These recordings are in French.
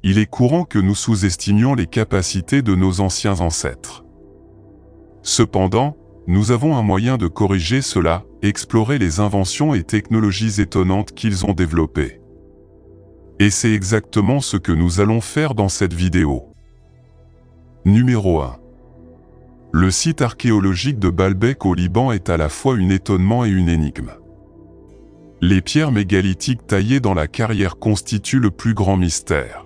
il est courant que nous sous-estimions les capacités de nos anciens ancêtres. Cependant, nous avons un moyen de corriger cela, explorer les inventions et technologies étonnantes qu'ils ont développées. Et c'est exactement ce que nous allons faire dans cette vidéo. Numéro 1. Le site archéologique de Baalbek au Liban est à la fois un étonnement et une énigme. Les pierres mégalithiques taillées dans la carrière constituent le plus grand mystère.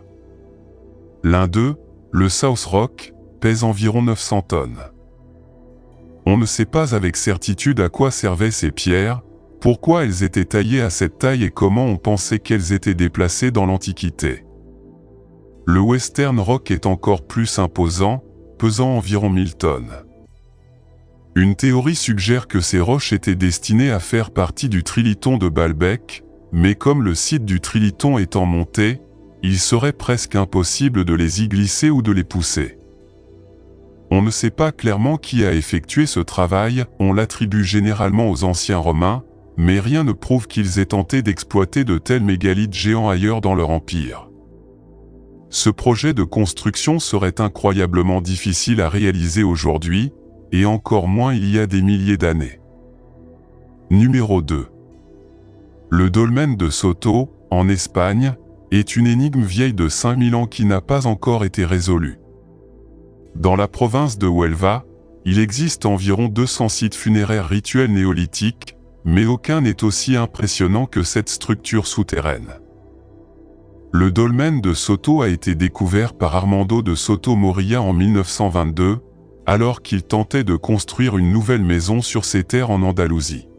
L'un d'eux, le South Rock, pèse environ 900 tonnes. On ne sait pas avec certitude à quoi servaient ces pierres, pourquoi elles étaient taillées à cette taille et comment on pensait qu'elles étaient déplacées dans l'Antiquité. Le Western Rock est encore plus imposant, pesant environ 1000 tonnes. Une théorie suggère que ces roches étaient destinées à faire partie du Trilithon de Baalbek, mais comme le site du Trilithon est en montée, il serait presque impossible de les y glisser ou de les pousser. On ne sait pas clairement qui a effectué ce travail, on l'attribue généralement aux anciens Romains, mais rien ne prouve qu'ils aient tenté d'exploiter de tels mégalithes géants ailleurs dans leur empire. Ce projet de construction serait incroyablement difficile à réaliser aujourd'hui, et encore moins il y a des milliers d'années. Numéro 2. Le dolmen de Soto, en Espagne, est une énigme vieille de 5000 ans qui n'a pas encore été résolue. Dans la province de Huelva, il existe environ 200 sites funéraires rituels néolithiques, mais aucun n'est aussi impressionnant que cette structure souterraine. Le dolmen de Soto a été découvert par Armando de Soto Moria en 1922, alors qu'il tentait de construire une nouvelle maison sur ses terres en Andalousie.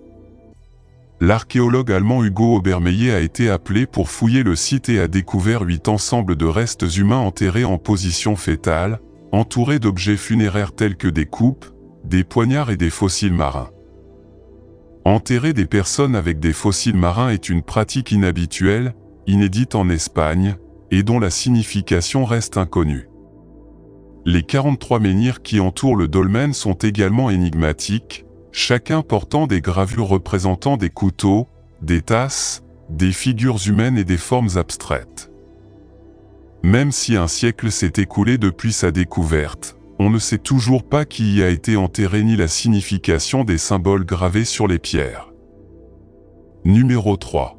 L'archéologue allemand Hugo Obermeyer a été appelé pour fouiller le site et a découvert 8 ensembles de restes humains enterrés en position fétale, entourés d'objets funéraires tels que des coupes, des poignards et des fossiles marins. Enterrer des personnes avec des fossiles marins est une pratique inhabituelle, inédite en Espagne, et dont la signification reste inconnue. Les 43 menhirs qui entourent le dolmen sont également énigmatiques, chacun portant des gravures représentant des couteaux, des tasses, des figures humaines et des formes abstraites. Même si un siècle s'est écoulé depuis sa découverte, on ne sait toujours pas qui y a été enterré ni la signification des symboles gravés sur les pierres. Numéro 3.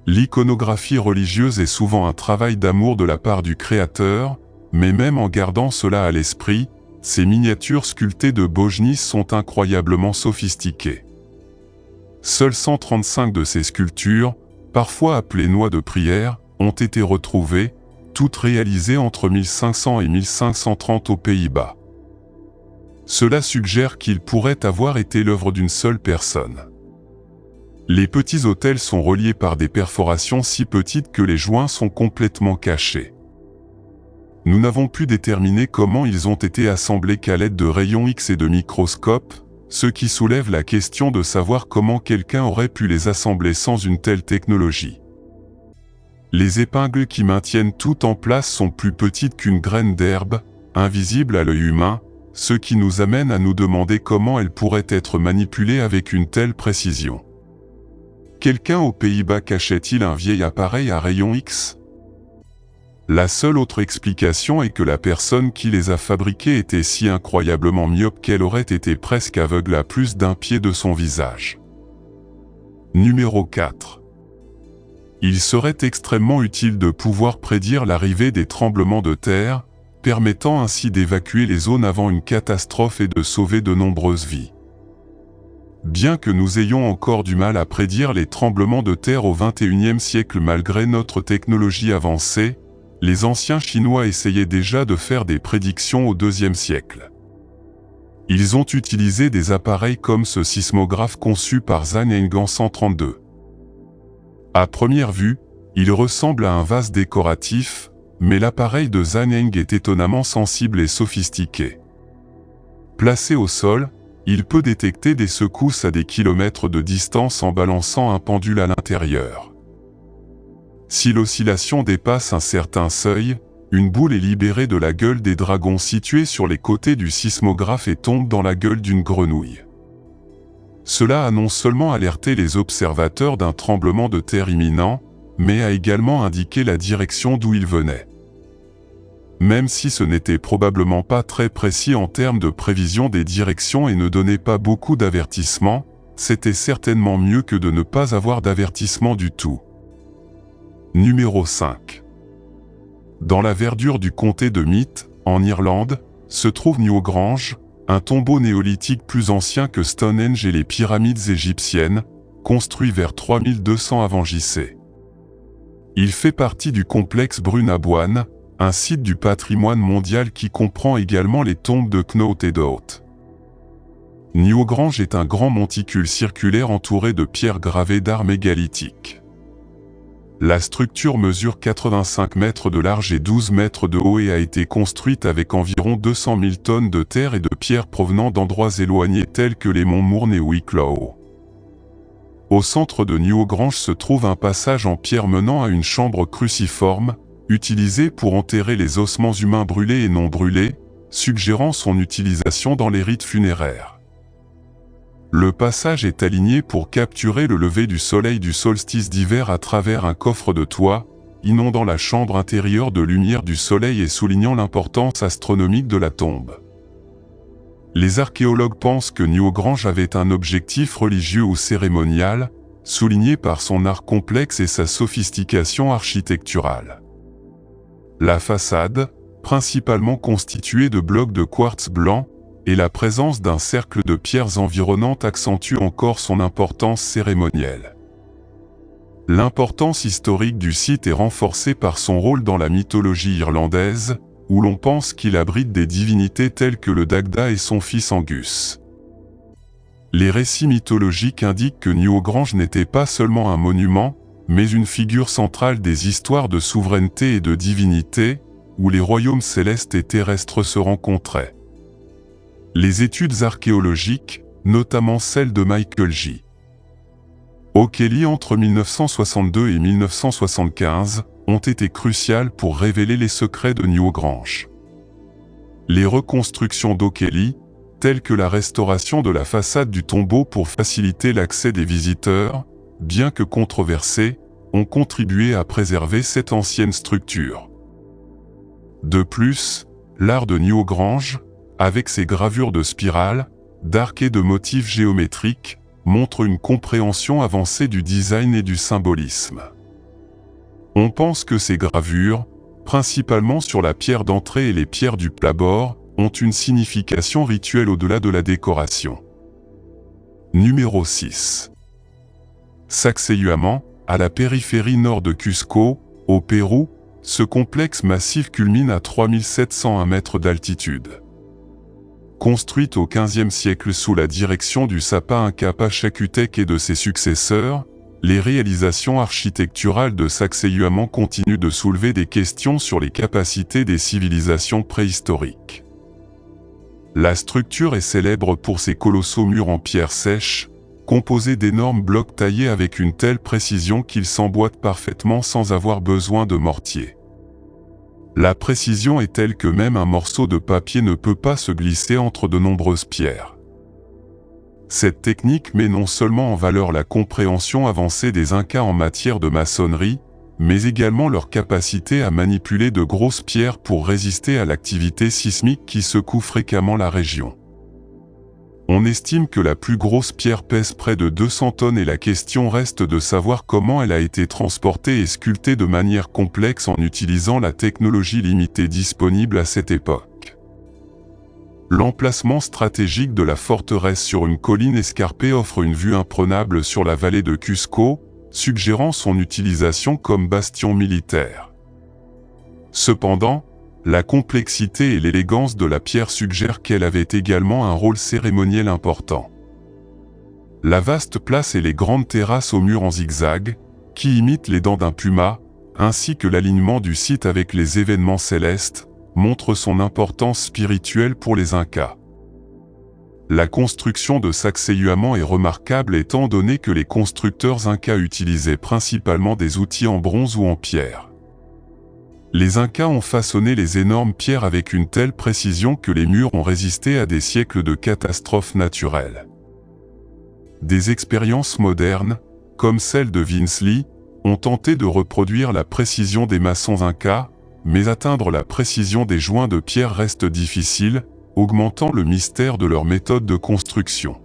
L'iconographie religieuse est souvent un travail d'amour de la part du créateur, mais même en gardant cela à l'esprit, ces miniatures sculptées de Bojnis sont incroyablement sophistiquées. Seules 135 de ces sculptures, parfois appelées noix de prière, ont été retrouvées, toutes réalisées entre 1500 et 1530 aux Pays-Bas. Cela suggère qu'il pourrait avoir été l'œuvre d'une seule personne. Les petits autels sont reliés par des perforations si petites que les joints sont complètement cachés. Nous n'avons pu déterminer comment ils ont été assemblés qu'à l'aide de rayons X et de microscopes, ce qui soulève la question de savoir comment quelqu'un aurait pu les assembler sans une telle technologie. Les épingles qui maintiennent tout en place sont plus petites qu'une graine d'herbe, invisibles à l'œil humain, ce qui nous amène à nous demander comment elles pourraient être manipulées avec une telle précision. Quelqu'un aux Pays-Bas cachait-il un vieil appareil à rayons X ? La seule autre explication est que la personne qui les a fabriqués était si incroyablement myope qu'elle aurait été presque aveugle à plus d'un pied de son visage. Numéro 4. Il serait extrêmement utile de pouvoir prédire l'arrivée des tremblements de terre, permettant ainsi d'évacuer les zones avant une catastrophe et de sauver de nombreuses vies. Bien que nous ayons encore du mal à prédire les tremblements de terre au XXIe siècle malgré notre technologie avancée, les anciens Chinois essayaient déjà de faire des prédictions au IIe siècle. Ils ont utilisé des appareils comme ce sismographe conçu par Zhang Eng en 132. À première vue, il ressemble à un vase décoratif, mais l'appareil de Zhang Eng est étonnamment sensible et sophistiqué. Placé au sol, il peut détecter des secousses à des kilomètres de distance en balançant un pendule à l'intérieur. Si l'oscillation dépasse un certain seuil, une boule est libérée de la gueule des dragons situés sur les côtés du sismographe et tombe dans la gueule d'une grenouille. Cela a non seulement alerté les observateurs d'un tremblement de terre imminent, mais a également indiqué la direction d'où il venait. Même si ce n'était probablement pas très précis en termes de prévision des directions et ne donnait pas beaucoup d'avertissements, c'était certainement mieux que de ne pas avoir d'avertissement du tout. Numéro 5. Dans la verdure du comté de Meath, en Irlande, se trouve Newgrange, un tombeau néolithique plus ancien que Stonehenge et les pyramides égyptiennes, construit vers 3200 avant JC. Il fait partie du complexe Brunabouan, un site du patrimoine mondial qui comprend également les tombes de Knowth et Dowth. Newgrange est un grand monticule circulaire entouré de pierres gravées d'art mégalithique. La structure mesure 85 mètres de large et 12 mètres de haut et a été construite avec environ 200 000 tonnes de terre et de pierres provenant d'endroits éloignés tels que les monts Mourne et Wicklow. Au centre de Newgrange se trouve un passage en pierre menant à une chambre cruciforme, utilisée pour enterrer les ossements humains brûlés et non brûlés, suggérant son utilisation dans les rites funéraires. Le passage est aligné pour capturer le lever du soleil du solstice d'hiver à travers un coffre de toit, inondant la chambre intérieure de lumière du soleil et soulignant l'importance astronomique de la tombe. Les archéologues pensent que Newgrange avait un objectif religieux ou cérémonial, souligné par son art complexe et sa sophistication architecturale. La façade, principalement constituée de blocs de quartz blanc, et la présence d'un cercle de pierres environnantes accentue encore son importance cérémonielle. L'importance historique du site est renforcée par son rôle dans la mythologie irlandaise, où l'on pense qu'il abrite des divinités telles que le Dagda et son fils Angus. Les récits mythologiques indiquent que Newgrange n'était pas seulement un monument, mais une figure centrale des histoires de souveraineté et de divinité, où les royaumes célestes et terrestres se rencontraient. Les études archéologiques, notamment celles de Michael J. O'Kelly entre 1962 et 1975, ont été cruciales pour révéler les secrets de Newgrange. Les reconstructions d'O'Kelly, telles que la restauration de la façade du tombeau pour faciliter l'accès des visiteurs, bien que controversées, ont contribué à préserver cette ancienne structure. De plus, l'art de Newgrange, avec ses gravures de spirales, d'arcs et de motifs géométriques, montre une compréhension avancée du design et du symbolisme. On pense que ces gravures, principalement sur la pierre d'entrée et les pierres du plat-bord, ont une signification rituelle au-delà de la décoration. Numéro 6. Sacsayhuaman, à la périphérie nord de Cusco, au Pérou, ce complexe massif culmine à 3701 mètres d'altitude. Construite au XVe siècle sous la direction du Sapa Inca Pachacutec et de ses successeurs, les réalisations architecturales de Sacsayhuaman continuent de soulever des questions sur les capacités des civilisations préhistoriques. La structure est célèbre pour ses colossaux murs en pierre sèche, composés d'énormes blocs taillés avec une telle précision qu'ils s'emboîtent parfaitement sans avoir besoin de mortier. La précision est telle que même un morceau de papier ne peut pas se glisser entre de nombreuses pierres. Cette technique met non seulement en valeur la compréhension avancée des Incas en matière de maçonnerie, mais également leur capacité à manipuler de grosses pierres pour résister à l'activité sismique qui secoue fréquemment la région. On estime que la plus grosse pierre pèse près de 200 tonnes et la question reste de savoir comment elle a été transportée et sculptée de manière complexe en utilisant la technologie limitée disponible à cette époque. L'emplacement stratégique de la forteresse sur une colline escarpée offre une vue imprenable sur la vallée de Cusco, suggérant son utilisation comme bastion militaire. Cependant, la complexité et l'élégance de la pierre suggèrent qu'elle avait également un rôle cérémoniel important. La vaste place et les grandes terrasses aux murs en zigzag, qui imitent les dents d'un puma, ainsi que l'alignement du site avec les événements célestes, montrent son importance spirituelle pour les Incas. La construction de Sacsayhuaman est remarquable étant donné que les constructeurs Incas utilisaient principalement des outils en bronze ou en pierre. Les Incas ont façonné les énormes pierres avec une telle précision que les murs ont résisté à des siècles de catastrophes naturelles. Des expériences modernes, comme celle de Vinsley, ont tenté de reproduire la précision des maçons incas, mais atteindre la précision des joints de pierre reste difficile, augmentant le mystère de leur méthode de construction.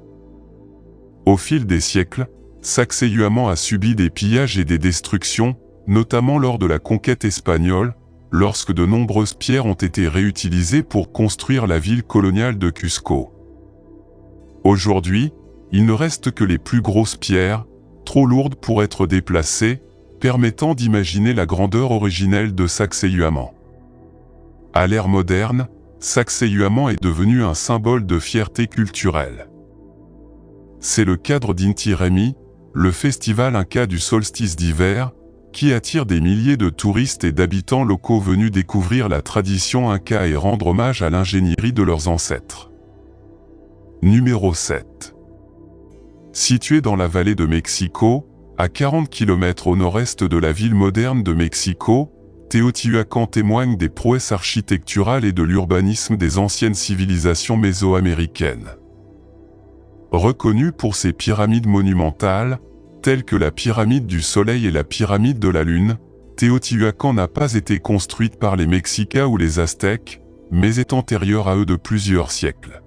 Au fil des siècles, Sacsayhuaman a subi des pillages et des destructions, notamment lors de la conquête espagnole, lorsque de nombreuses pierres ont été réutilisées pour construire la ville coloniale de Cusco. Aujourd'hui, il ne reste que les plus grosses pierres, trop lourdes pour être déplacées, permettant d'imaginer la grandeur originelle de Sacsayhuaman. À l'ère moderne, Sacsayhuaman est devenu un symbole de fierté culturelle. C'est le cadre d'Inti Raymi, le festival inca du solstice d'hiver, qui attire des milliers de touristes et d'habitants locaux venus découvrir la tradition inca et rendre hommage à l'ingénierie de leurs ancêtres. Numéro 7. Situé dans la vallée de Mexico, à 40 km au nord-est de la ville moderne de Mexico, Teotihuacan témoigne des prouesses architecturales et de l'urbanisme des anciennes civilisations mésoaméricaines. Reconnu pour ses pyramides monumentales, telles que la pyramide du Soleil et la pyramide de la Lune, Teotihuacan n'a pas été construite par les Mexicains ou les Aztèques, mais est antérieure à eux de plusieurs siècles.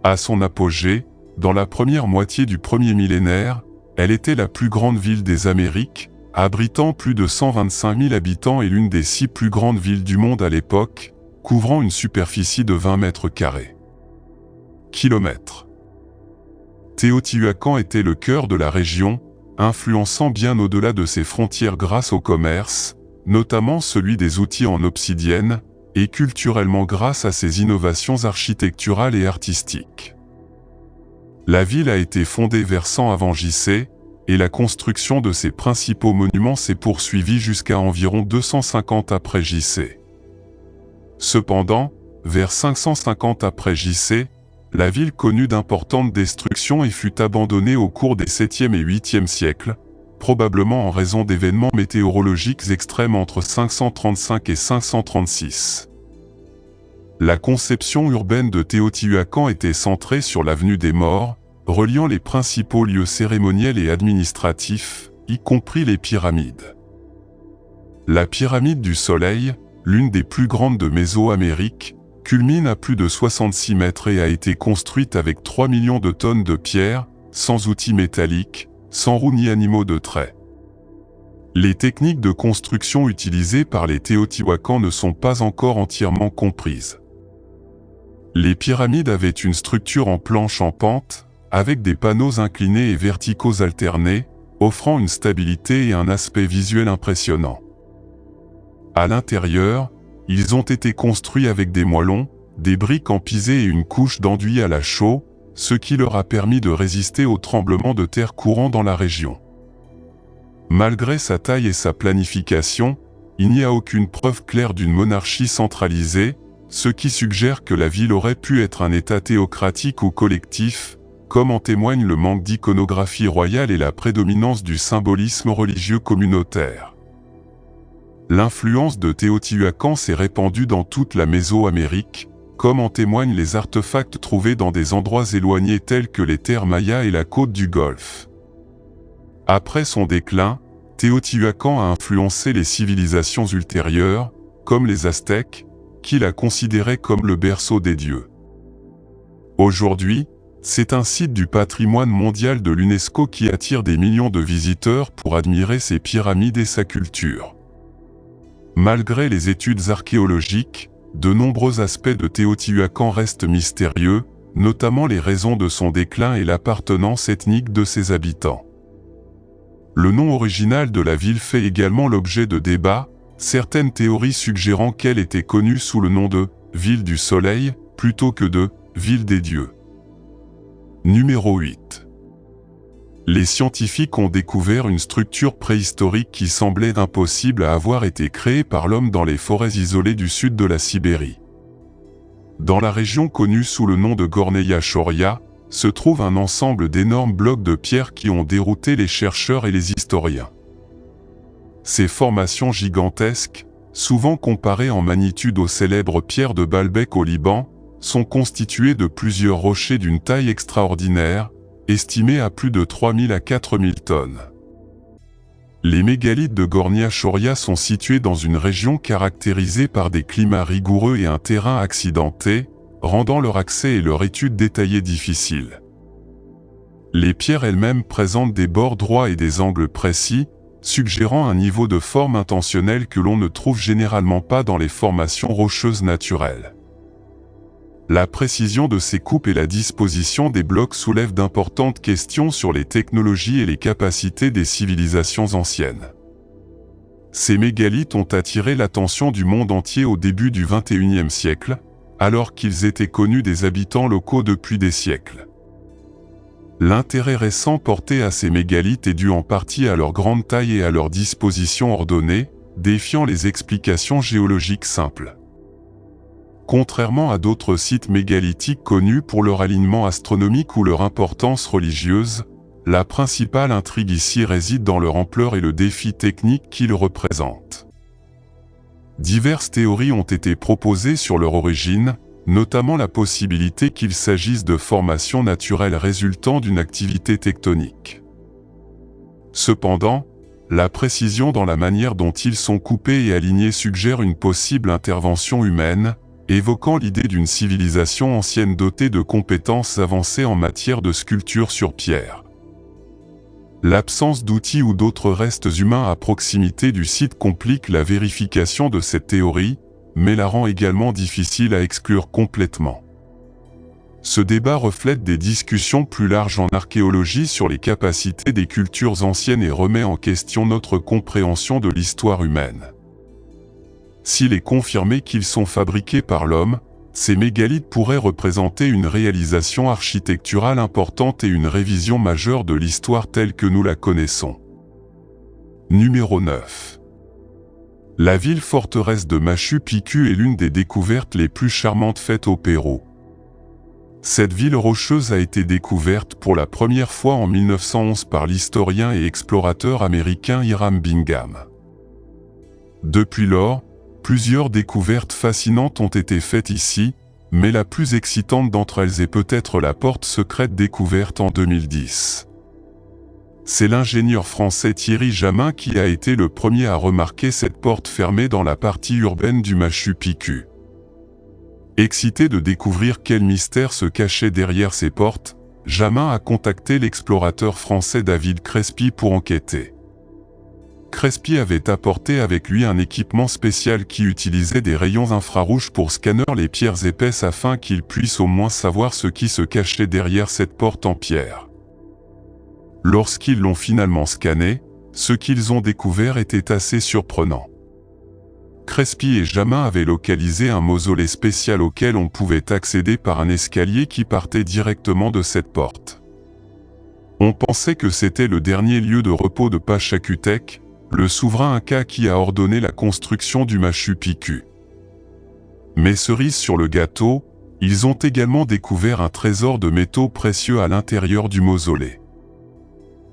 À son apogée, dans la première moitié du premier millénaire, elle était la plus grande ville des Amériques, abritant plus de 125 000 habitants et l'une des 6 plus grandes villes du monde à l'époque, couvrant une superficie de 20 mètres carrés. Kilomètres. Teotihuacan était le cœur de la région, influençant bien au-delà de ses frontières grâce au commerce, notamment celui des outils en obsidienne, et culturellement grâce à ses innovations architecturales et artistiques. La ville a été fondée vers 100 avant JC, et la construction de ses principaux monuments s'est poursuivie jusqu'à environ 250 après JC. Cependant, vers 550 après JC, la ville connut d'importantes destructions et fut abandonnée au cours des 7e et 8e siècles, probablement en raison d'événements météorologiques extrêmes entre 535 et 536. La conception urbaine de Teotihuacan était centrée sur l'avenue des Morts, reliant les principaux lieux cérémoniels et administratifs, y compris les pyramides. La pyramide du Soleil, l'une des plus grandes de Mésoamérique, culmine à plus de 66 mètres et a été construite avec 3 millions de tonnes de pierre, sans outils métalliques, sans roues ni animaux de trait. Les techniques de construction utilisées par les Téotihuacans ne sont pas encore entièrement comprises. Les pyramides avaient une structure en planche en pente, avec des panneaux inclinés et verticaux alternés, offrant une stabilité et un aspect visuel impressionnant. À l'intérieur, ils ont été construits avec des moellons, des briques en pisé et une couche d'enduit à la chaux, ce qui leur a permis de résister aux tremblements de terre courants dans la région. Malgré sa taille et sa planification, il n'y a aucune preuve claire d'une monarchie centralisée, ce qui suggère que la ville aurait pu être un État théocratique ou collectif, comme en témoigne le manque d'iconographie royale et la prédominance du symbolisme religieux communautaire. L'influence de Teotihuacan s'est répandue dans toute la Mésoamérique, comme en témoignent les artefacts trouvés dans des endroits éloignés tels que les terres mayas et la côte du Golfe. Après son déclin, Teotihuacan a influencé les civilisations ultérieures, comme les Aztèques, qui la considéraient comme le berceau des dieux. Aujourd'hui, c'est un site du patrimoine mondial de l'UNESCO qui attire des millions de visiteurs pour admirer ses pyramides et sa culture. Malgré les études archéologiques, de nombreux aspects de Teotihuacan restent mystérieux, notamment les raisons de son déclin et l'appartenance ethnique de ses habitants. Le nom original de la ville fait également l'objet de débats, certaines théories suggérant qu'elle était connue sous le nom de « Ville du Soleil » plutôt que de « Ville des Dieux ». Numéro 8. Les scientifiques ont découvert une structure préhistorique qui semblait impossible à avoir été créée par l'homme dans les forêts isolées du sud de la Sibérie. Dans la région connue sous le nom de Gorneïa Choria, se trouve un ensemble d'énormes blocs de pierre qui ont dérouté les chercheurs et les historiens. Ces formations gigantesques, souvent comparées en magnitude aux célèbres pierres de Baalbek au Liban, sont constituées de plusieurs rochers d'une taille extraordinaire, estimée à plus de 3000 à 4000 tonnes. Les mégalithes de Gornia Shoria sont situés dans une région caractérisée par des climats rigoureux et un terrain accidenté, rendant leur accès et leur étude détaillée difficile. Les pierres elles-mêmes présentent des bords droits et des angles précis, suggérant un niveau de forme intentionnel que l'on ne trouve généralement pas dans les formations rocheuses naturelles. La précision de ces coupes et la disposition des blocs soulèvent d'importantes questions sur les technologies et les capacités des civilisations anciennes. Ces mégalithes ont attiré l'attention du monde entier au début du XXIe siècle, alors qu'ils étaient connus des habitants locaux depuis des siècles. L'intérêt récent porté à ces mégalithes est dû en partie à leur grande taille et à leur disposition ordonnée, défiant les explications géologiques simples. Contrairement à d'autres sites mégalithiques connus pour leur alignement astronomique ou leur importance religieuse, la principale intrigue ici réside dans leur ampleur et le défi technique qu'ils représentent. Diverses théories ont été proposées sur leur origine, notamment la possibilité qu'il s'agisse de formations naturelles résultant d'une activité tectonique. Cependant, la précision dans la manière dont ils sont coupés et alignés suggère une possible intervention humaine, évoquant l'idée d'une civilisation ancienne dotée de compétences avancées en matière de sculpture sur pierre. L'absence d'outils ou d'autres restes humains à proximité du site complique la vérification de cette théorie, mais la rend également difficile à exclure complètement. Ce débat reflète des discussions plus larges en archéologie sur les capacités des cultures anciennes et remet en question notre compréhension de l'histoire humaine. S'il est confirmé qu'ils sont fabriqués par l'homme, ces mégalithes pourraient représenter une réalisation architecturale importante et une révision majeure de l'histoire telle que nous la connaissons. Numéro 9. La ville forteresse de Machu Picchu est l'une des découvertes les plus charmantes faites au Pérou. Cette ville rocheuse a été découverte pour la première fois en 1911 par l'historien et explorateur américain Hiram Bingham. Depuis lors, plusieurs découvertes fascinantes ont été faites ici, mais la plus excitante d'entre elles est peut-être la porte secrète découverte en 2010. C'est l'ingénieur français Thierry Jamin qui a été le premier à remarquer cette porte fermée dans la partie urbaine du Machu Picchu. Excité de découvrir quel mystère se cachait derrière ces portes, Jamin a contacté l'explorateur français David Crespi pour enquêter. Crespi avait apporté avec lui un équipement spécial qui utilisait des rayons infrarouges pour scanner les pierres épaisses afin qu'il puisse au moins savoir ce qui se cachait derrière cette porte en pierre. Lorsqu'ils l'ont finalement scanné, ce qu'ils ont découvert était assez surprenant. Crespi et Jamin avaient localisé un mausolée spécial auquel on pouvait accéder par un escalier qui partait directement de cette porte. On pensait que c'était le dernier lieu de repos de Pachacutec, le souverain Inca qui a ordonné la construction du Machu Picchu. Mais cerise sur le gâteau, ils ont également découvert un trésor de métaux précieux à l'intérieur du mausolée.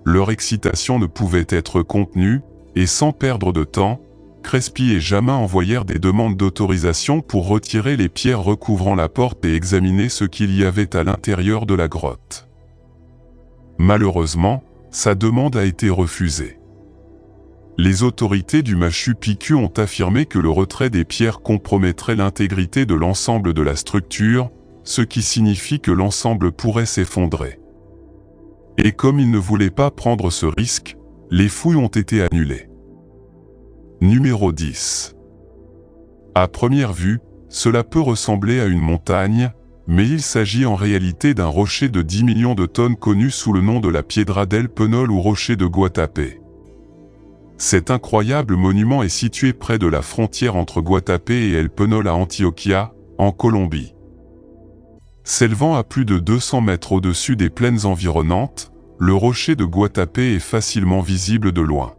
Leur excitation ne pouvait être contenue, et sans perdre de temps, Crespi et Jamin envoyèrent des demandes d'autorisation pour retirer les pierres recouvrant la porte et examiner ce qu'il y avait à l'intérieur de la grotte. Malheureusement, sa demande a été refusée. Les autorités du Machu Picchu ont affirmé que le retrait des pierres compromettrait l'intégrité de l'ensemble de la structure, ce qui signifie que l'ensemble pourrait s'effondrer. Et comme ils ne voulaient pas prendre ce risque, les fouilles ont été annulées. Numéro 10. À première vue, cela peut ressembler à une montagne, mais il s'agit en réalité d'un rocher de 10 millions de tonnes connu sous le nom de la Piedra del Peñol ou rocher de Guatapé. Cet incroyable monument est situé près de la frontière entre Guatapé et El Peñol à Antioquia, en Colombie. S'élevant à plus de 200 mètres au-dessus des plaines environnantes, le rocher de Guatapé est facilement visible de loin.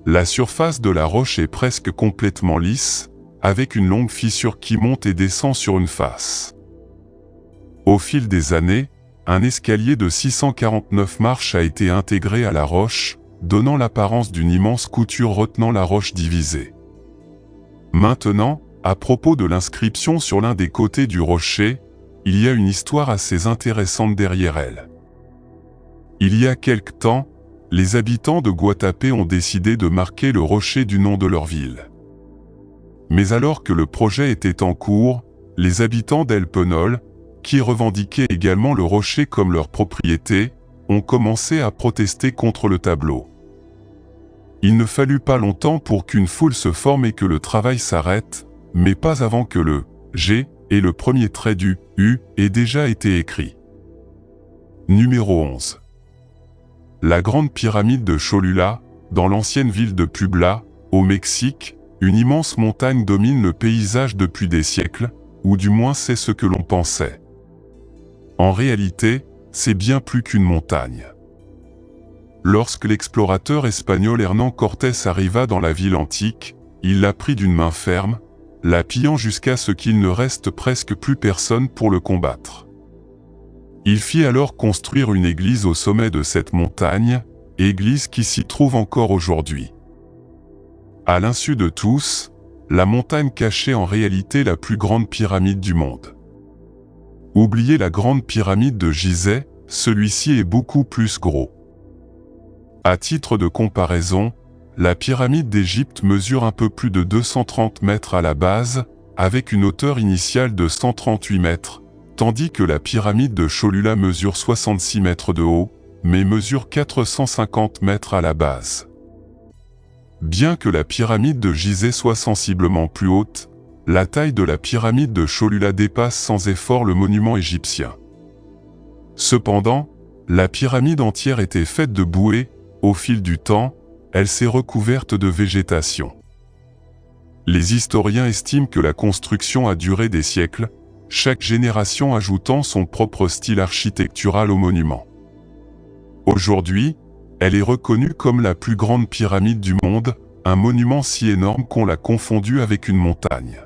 La surface de la roche est presque complètement lisse, avec une longue fissure qui monte et descend sur une face. Au fil des années, un escalier de 649 marches a été intégré à la roche, donnant l'apparence d'une immense couture retenant la roche divisée. Maintenant, à propos de l'inscription sur l'un des côtés du rocher, il y a une histoire assez intéressante derrière elle. Il y a quelque temps, les habitants de Guatapé ont décidé de marquer le rocher du nom de leur ville. Mais alors que le projet était en cours, les habitants d'El Penol, qui revendiquaient également le rocher comme leur propriété, ont commencé à protester contre le tableau. Il ne fallut pas longtemps pour qu'une foule se forme et que le travail s'arrête, mais pas avant que le « G » et le premier trait du « U » aient déjà été écrits. Numéro 11. La grande pyramide de Cholula, dans l'ancienne ville de Puebla, au Mexique, une immense montagne domine le paysage depuis des siècles, ou du moins c'est ce que l'on pensait. En réalité, c'est bien plus qu'une montagne. Lorsque l'explorateur espagnol Hernán Cortés arriva dans la ville antique, il la prit d'une main ferme, la pillant jusqu'à ce qu'il ne reste presque plus personne pour le combattre. Il fit alors construire une église au sommet de cette montagne, église qui s'y trouve encore aujourd'hui. À l'insu de tous, la montagne cachait en réalité la plus grande pyramide du monde. Oubliez la grande pyramide de Gizeh, celui-ci est beaucoup plus gros. À titre de comparaison, la pyramide d'Égypte mesure un peu plus de 230 mètres à la base, avec une hauteur initiale de 138 mètres, tandis que la pyramide de Cholula mesure 66 mètres de haut, mais mesure 450 mètres à la base. Bien que la pyramide de Gizeh soit sensiblement plus haute, la taille de la pyramide de Cholula dépasse sans effort le monument égyptien. Cependant, la pyramide entière était faite de bouée. Au fil du temps, elle s'est recouverte de végétation. Les historiens estiment que la construction a duré des siècles, chaque génération ajoutant son propre style architectural au monument. Aujourd'hui, elle est reconnue comme la plus grande pyramide du monde, un monument si énorme qu'on l'a confondu avec une montagne.